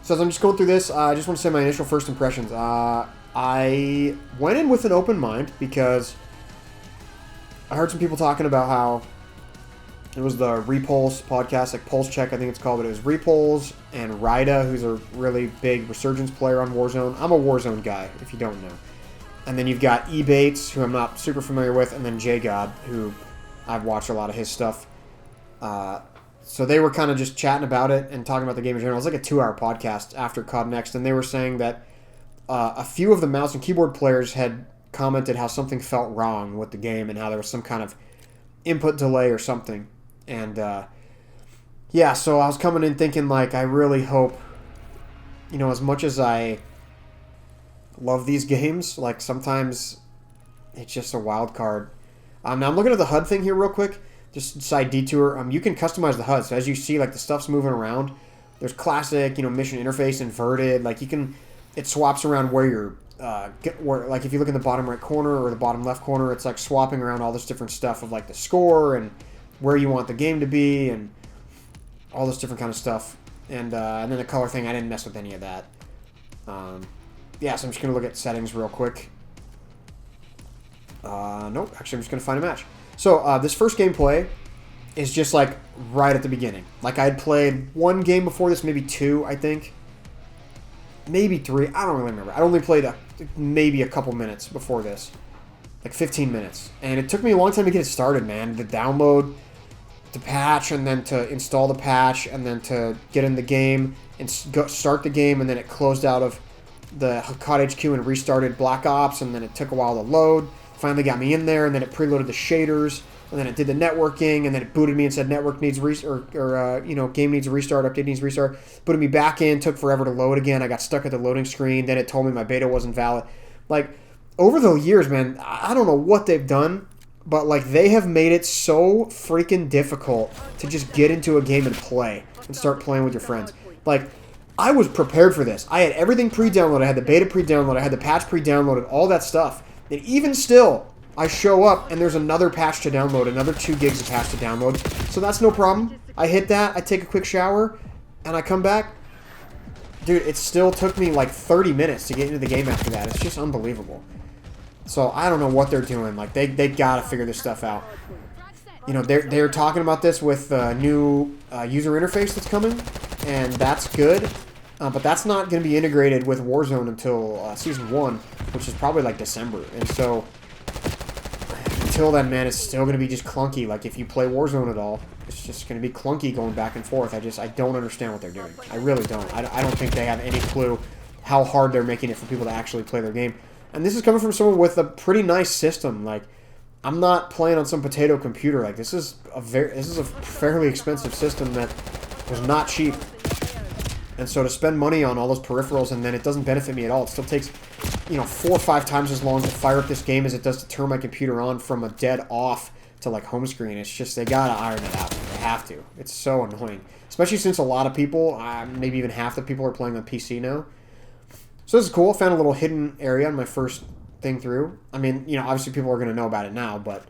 So as I'm just going through this, I just want to say my initial first impressions. I went in with an open mind because I heard some people talking about how it was the Repulse podcast, like Pulse Check, I think it's called, but it was Repulse and Ryda, who's a really big Resurgence player on Warzone. I'm a Warzone guy, if you don't know. And then you've got Ebates, who I'm not super familiar with, and then JGod, who I've watched a lot of his stuff. So they were kind of just chatting about it and talking about the game in general. It was like a 2-hour podcast after COD Next, and they were saying that a few of the mouse and keyboard players had commented how something felt wrong with the game and how there was some kind of input delay or something. And yeah, so I was coming in thinking, like, I really hope, you know, as much as I love these games, like, sometimes it's just a wild card. Now I'm looking at the HUD thing here real quick. Just side detour. You can customize the HUD. So as you see, like, the stuff's moving around. There's classic, you know, mission interface, inverted. Like, you can, it swaps around where you're, like, if you look in the bottom right corner or the bottom left corner, it's like swapping around all this different stuff of, like, the score and where you want the game to be and all this different kind of stuff. And then the color thing, I didn't mess with any of that. Yeah, so I'm just going to look at settings real quick. Nope, actually I'm just going to find a match. So, this first gameplay is just, like, right at the beginning. Like, I had played one game before this, maybe 2, I think. Maybe 3, I don't really remember. I only played maybe a couple minutes before this. Like, 15 minutes. And it took me a long time to get it started, man. To download the patch, and then to install the patch, and then to get in the game, and start the game, and then it closed out of the COD HQ and restarted Black Ops, and then it took a while to load. Finally got me in there, and then it preloaded the shaders, and then it did the networking, and then it booted me and said network needs you know, game needs a restart, update needs a restart. Booted me back in, took forever to load again. I got stuck at the loading screen. Then it told me my beta wasn't valid. Like, over the years, man, I don't know what they've done, but, like, they have made it so freaking difficult to just get into a game and play and start playing with your friends. Like, I was prepared for this. I had everything pre-downloaded. I had the beta pre-downloaded. I had the patch pre-downloaded, all that stuff. And even still, I show up and there's another patch to download, another 2 gigs of patch to download. So that's no problem. I hit that, I take a quick shower, and I come back. Dude, it still took me like 30 minutes to get into the game after that. It's just unbelievable. So I don't know what they're doing. Like, they gotta figure this stuff out. You know, they're talking about this with the new user interface that's coming, and that's good. But that's not going to be integrated with Warzone until Season 1, which is probably like December. And so, until then, man, it's still going to be just clunky. Like, if you play Warzone at all, it's just going to be clunky going back and forth. I don't understand what they're doing. I really don't. I don't think they have any clue how hard they're making it for people to actually play their game. And this is coming from someone with a pretty nice system. Like, I'm not playing on some potato computer. Like, this is a fairly expensive system that was not cheap. And so to spend money on all those peripherals and then it doesn't benefit me at all. It still takes, you know, 4 or 5 times as long to fire up this game as it does to turn my computer on from a dead off to, like, home screen. It's just, they gotta iron it out. They have to. It's so annoying. Especially since a lot of people, maybe even half the people are playing on PC now. So this is cool. I found a little hidden area on my first thing through. I mean, you know, obviously people are going to know about it now, but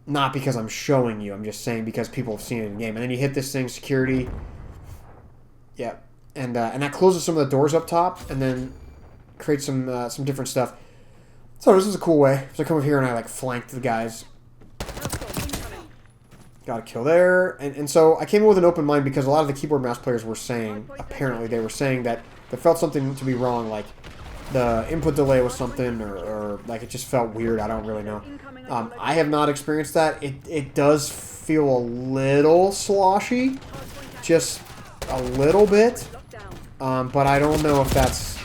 not because I'm showing you. I'm just saying because people have seen it in the game. And then you hit this thing, security. Yeah, and that closes some of the doors up top, and then creates some different stuff. So this is a cool way. So I come over here and I, like, flank the guys. Got a kill there, and so I came in with an open mind because a lot of the keyboard mouse players were saying, apparently they were saying that they felt something to be wrong, like the input delay was something, or like it just felt weird. I don't really know. I have not experienced that. It does feel a little sloshy, just a little bit, but I don't know if that's,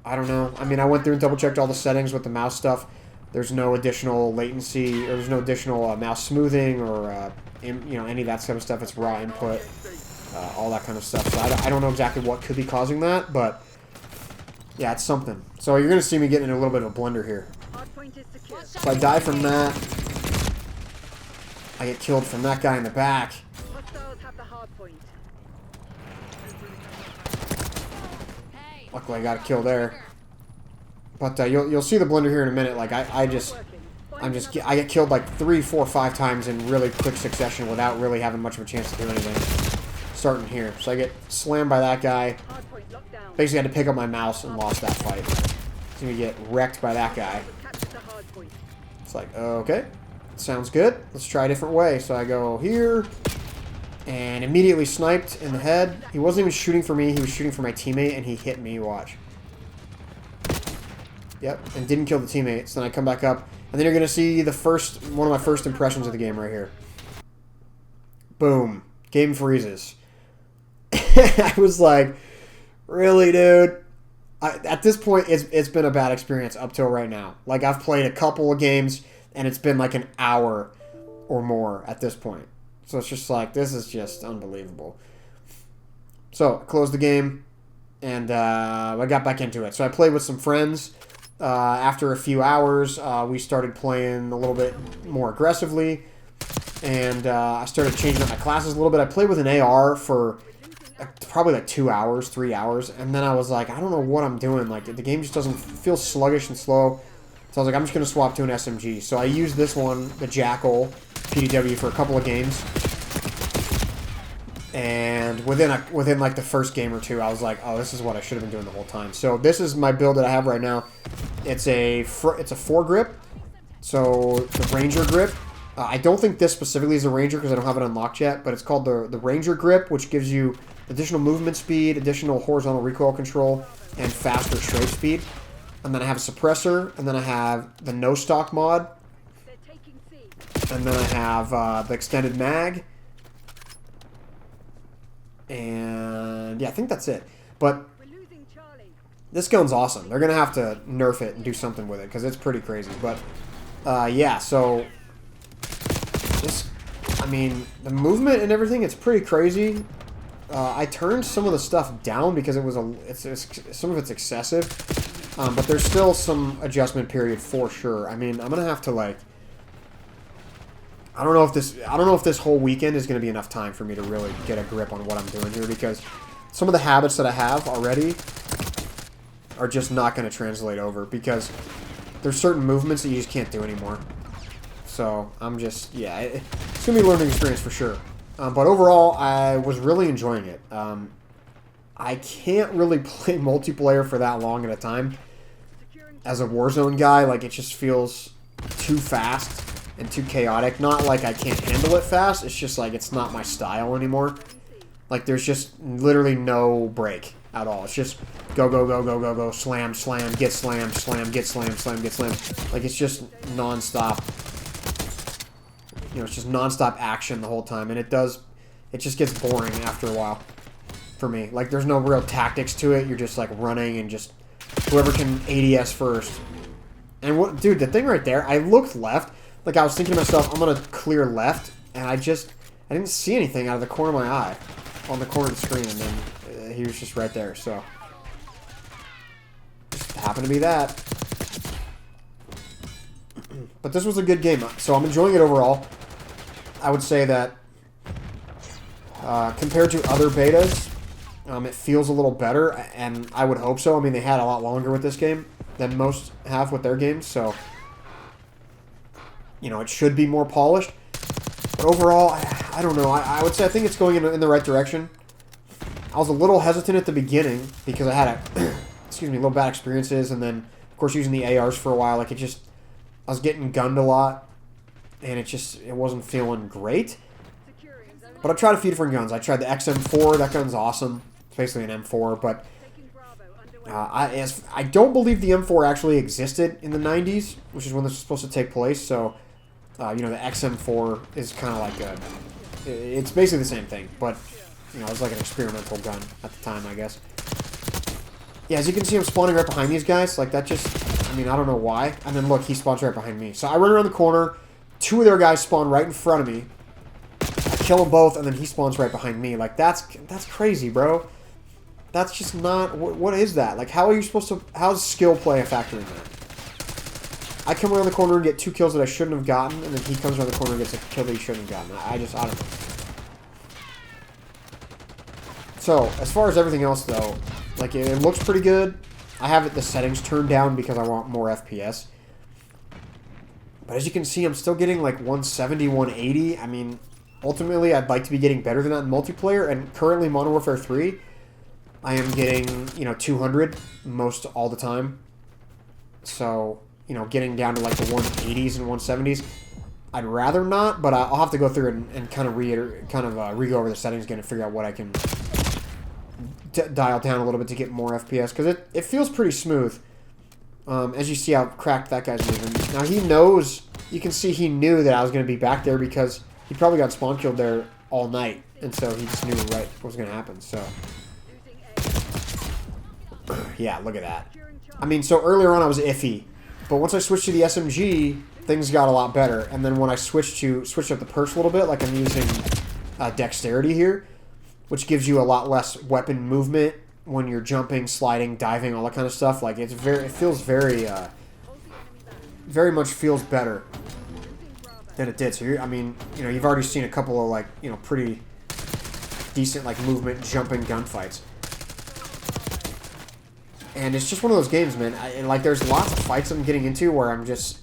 I don't know. I mean, I went through and double checked all the settings with the mouse stuff. There's no additional latency, or there's no additional mouse smoothing, or you know, any of that type of stuff. It's raw input, all that kind of stuff. So I don't know exactly what could be causing that, but yeah, it's something. So you're gonna see me getting in a little bit of a blender here. So I die from that. I get killed from that guy in the back. Luckily, I got a kill there. But you'll see the blender here in a minute. Like I get killed like 3, 4, 5 times in really quick succession without really having much of a chance to do anything. starting here. So I get slammed by that guy. Basically, I had to pick up my mouse and lost that fight. So we get wrecked by that guy. It's like, okay, sounds good. Let's try a different way. So I go here, and immediately sniped in the head. He wasn't even shooting for me. He was shooting for my teammate, and he hit me. Watch. Yep, and didn't kill the teammates. Then I come back up, and then you're gonna see the one of my first impressions of the game right here. Boom. Game freezes. I was like, really, dude? At this point, it's been a bad experience up till right now. Like, I've played a couple of games, and it's been like an hour or more at this point. So it's just like, this is just unbelievable. So, I closed the game, and I got back into it. So I played with some friends. After a few hours, we started playing a little bit more aggressively. And I started changing up my classes a little bit. I played with an AR for probably like 2 hours, 3 hours. And then I was like, I don't know what I'm doing. Like, the game just doesn't feel sluggish and slow. So I was like, I'm just going to swap to an SMG. So I used this one, the Jackal PDW, for a couple of games. And within like the first game or two, I was like, oh, this is what I should have been doing the whole time. So this is my build that I have right now. It's a foregrip. So the Ranger grip. I don't think this specifically is a Ranger because I don't have it unlocked yet, but it's called the Ranger grip, which gives you additional movement speed, additional horizontal recoil control, and faster strafe speed. And then I have a suppressor, and then I have the no stock mod, and then I have the extended mag, and yeah, I think that's it. But this gun's awesome. They're gonna have to nerf it and do something with it because it's pretty crazy. But yeah, so. I mean, the movement and everything, it's pretty crazy. I turned some of the stuff down because some of it's excessive. But there's still some adjustment period for sure. I mean, I'm going to have to, like... I don't know if this whole weekend is going to be enough time for me to really get a grip on what I'm doing here, because some of the habits that I have already are just not going to translate over, because there's certain movements that you just can't do anymore. So, I'm just, yeah, it's going to be a learning experience for sure. But overall, I was really enjoying it. I can't really play multiplayer for that long at a time. As a Warzone guy, like, it just feels too fast and too chaotic. Not like I can't handle it fast, it's just like it's not my style anymore. Like, there's just literally no break at all. It's just go, go, go, go, go, go, slam, slam, get slammed, slam, get slammed, slam, get slammed. Like, it's just non-stop. You know, it's just non-stop action the whole time, and it just gets boring after a while for me. Like, there's no real tactics to it. You're just, like, running and just whoever can ADS first. And what, dude, the thing right there, I looked left, like, I was thinking to myself, I'm gonna clear left, and I didn't see anything out of the corner of my eye on the corner of the screen, and then he was just right there, so just happened to be that. But this was a good game, so I'm enjoying it overall. I would say that compared to other betas, it feels a little better, and I would hope so. I mean, they had a lot longer with this game than most have with their games, so you know, it should be more polished. But overall, I don't know. I would say I think it's going in the right direction. I was a little hesitant at the beginning because I had excuse me, little bad experiences, and then of course using the ARs for a while, like I was getting gunned a lot, and it wasn't feeling great. But I tried a few different guns. I tried the XM4. That gun's awesome. It's basically an M4, but I don't believe the M4 actually existed in the 90s, which is when this was supposed to take place. So, you know, the XM4 is kind of like it's basically the same thing, but you know, it's like an experimental gun at the time, I guess. Yeah, as you can see, I'm spawning right behind these guys. Like, that just, I mean, I don't know why. And then, look, he spawns right behind me. So I run around the corner. Two of their guys spawn right in front of me. I kill them both, and then he spawns right behind me. Like, that's crazy, bro. That's just not, what is that? Like, how are you supposed to, how's skill play a factor in that? I come around the corner and get 2 kills that I shouldn't have gotten, and then he comes around the corner and gets a kill that he shouldn't have gotten. I don't know. So, as far as everything else, though, like, it looks pretty good. I have the settings turned down because I want more FPS. But as you can see, I'm still getting, like, 170, 180. I mean, ultimately, I'd like to be getting better than that in multiplayer. And currently, Modern Warfare 3, I am getting, 200 most all the time. So, getting down to like the 180s and 170s. I'd rather not, but I'll have to go through and kind of re-go over the settings again and figure out what I can dial down a little bit to get more FPS. Because it feels pretty smooth. As you see how cracked that guy's moving. Now, he knows... You can see he knew that I was going to be back there because he probably got spawn killed there all night. And so he just knew right what was going to happen. So, yeah, look at that. I mean, so earlier on I was iffy. But once I switched to the SMG, things got a lot better. And then when I switched up the perks a little bit, like I'm using dexterity here, which gives you a lot less weapon movement when you're jumping, sliding, diving, all that kind of stuff. Like, it feels very much feels better than it did. So, you've already seen a couple of, like, pretty decent, like, movement, jumping gunfights. And it's just one of those games, man. There's lots of fights I'm getting into where I'm just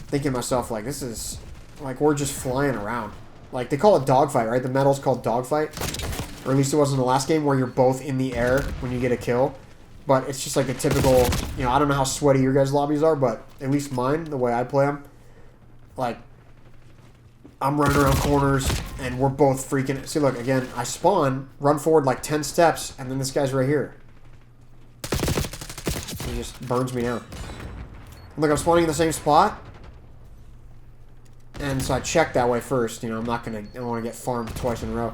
thinking to myself, like, this is, like, we're just flying around. Like, they call it dogfight, right? The medal's called dogfight. Or at least it was in the last game where you're both in the air when you get a kill. But it's just like a typical, I don't know how sweaty your guys' lobbies are, but at least mine, the way I play them, like, I'm running around corners, and we're both freaking... See, look, again, I spawn, run forward like 10 steps, and then this guy's right here. He just burns me down. Look, I'm spawning in the same spot. And so I check that way first. I'm not going to... I don't want to get farmed twice in a row.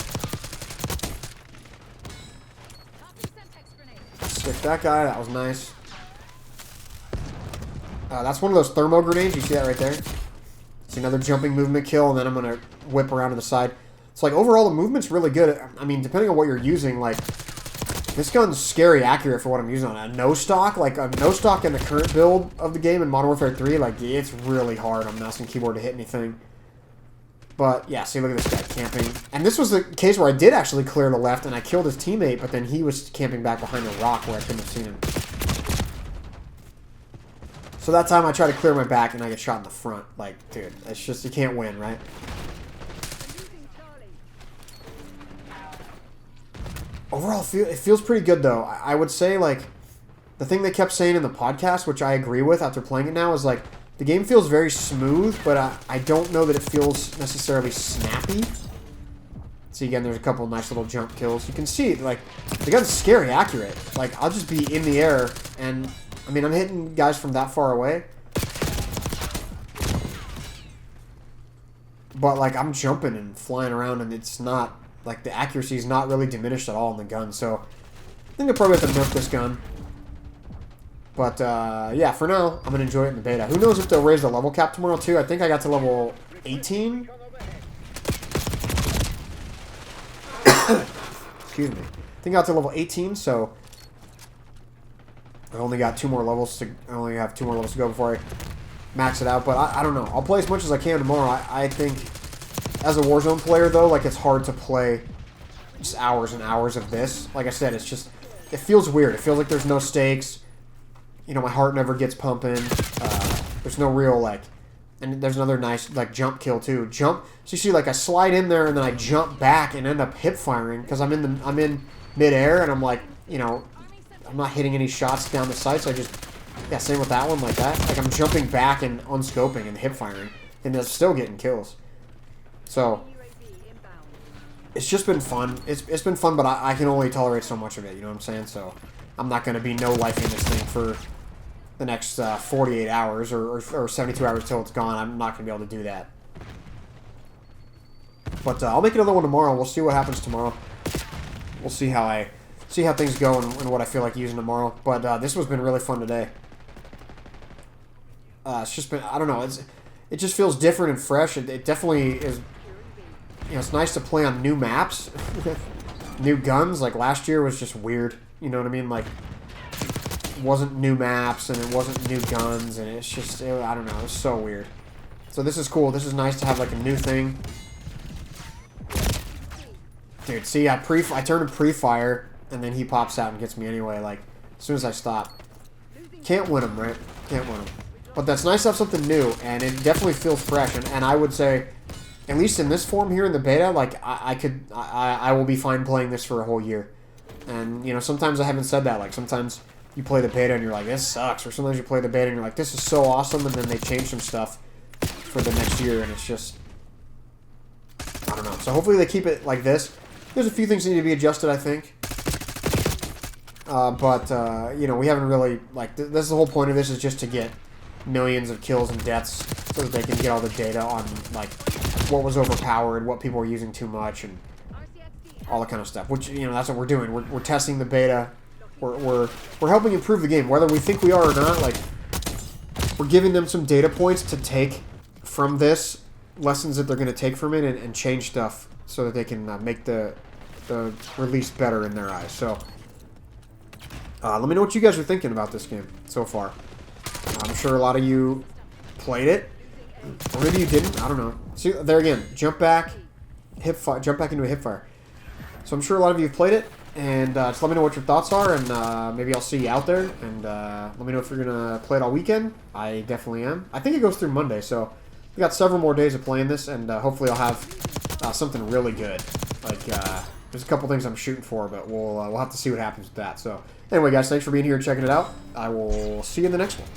Stick that guy. That was nice. That's one of those thermo grenades. You see that right there? It's another jumping movement kill, and then I'm going to whip around to the side. It's like, overall, the movement's really good. I mean, depending on what you're using, like, this gun's scary accurate for what I'm using on a no stock. Like, a no stock in the current build of the game in Modern Warfare 3, like, it's really hard on mouse and keyboard to hit anything. But, yeah, see, look at this guy camping. And this was the case where I did actually clear the left, and I killed his teammate, but then he was camping back behind a rock where I couldn't have seen him. So that time I try to clear my back, and I get shot in the front. Like, dude, it's just, you can't win, right? Overall, it feels pretty good, though. I would say, like, the thing they kept saying in the podcast, which I agree with after playing it now, is, like, the game feels very smooth, but I don't know that it feels necessarily snappy. See, again, there's a couple of nice little jump kills. You can see, like, the gun's scary accurate. Like, I'll just be in the air, and, I mean, I'm hitting guys from that far away. But, like, I'm jumping and flying around, and it's not, like, the accuracy is not really diminished at all in the gun. So, I think I'll probably have to nerf this gun. But, yeah, for now, I'm going to enjoy it in the beta. Who knows if they'll raise the level cap tomorrow, too? I think I got to level 18. Excuse me. I think I got to level 18, so I only got 2 more levels to... I only have 2 more levels to go before I max it out. But I don't know. I'll play as much as I can tomorrow. I think, as a Warzone player, though, like, it's hard to play just hours and hours of this. Like I said, it's just... It feels weird. It feels like there's no stakes. My heart never gets pumping. There's no real, like... And there's another nice, like, jump kill, too. Jump... So you see, like, I slide in there, and then I jump back and end up hip-firing, because I'm in mid-air, and I'm, like, I'm not hitting any shots down the sight, so I just... Yeah, same with that one, like that. Like, I'm jumping back and unscoping and hip-firing, and it's still getting kills. So... It's just been fun. It's been fun, but I can only tolerate so much of it, you know what I'm saying? So, I'm not going to be no-lifing this thing for... the next 48 hours or 72 hours till it's gone. I'm not going to be able to do that. But I'll make another one tomorrow. We'll see what happens tomorrow. We'll see how things go and what I feel like using tomorrow. But this has been really fun today. It's just been, I don't know, it just feels different and fresh. It definitely is, it's nice to play on new maps with new guns. Like last year was just weird. You know what I mean? Like, wasn't new maps and it wasn't new guns and it's just I don't know, it's so weird. So this is cool. This is nice to have like a new thing. Dude, see, I turn to pre-fire and then he pops out and gets me anyway, like as soon as I stop. Can't win him, right? Can't win him. But that's nice to have something new, and it definitely feels fresh, and I would say at least in this form here in the beta, like, I will be fine playing this for a whole year. And, you know, sometimes I haven't said that. Like, sometimes you play the beta and you're like, this sucks. Or sometimes you play the beta and you're like, this is so awesome. And then they change some stuff for the next year. And it's just, I don't know. So hopefully they keep it like this. There's a few things that need to be adjusted, I think. You know, we haven't really, like, this is the whole point of this, is just to get millions of kills and deaths so that they can get all the data on, like, what was overpowered, what people were using too much, and all that kind of stuff. Which, you know, that's what we're doing. We're testing the beta. We're helping improve the game, whether we think we are or not. Like, we're giving them some data points to take from this, lessons that they're going to take from it, and change stuff so that they can make the release better in their eyes. So, let me know what you guys are thinking about this game so far. I'm sure a lot of you played it, or maybe you didn't. I don't know. See, there again, jump back into a hipfire. So I'm sure a lot of you have played it, and just let me know what your thoughts are, and maybe I'll see you out there, and let me know if you're going to play it all weekend. I definitely am. I think it goes through Monday, so we got several more days of playing this, and hopefully I'll have something really good. Like, there's a couple things I'm shooting for, but we'll have to see what happens with that. So anyway, guys, thanks for being here and checking it out. I will see you in the next one.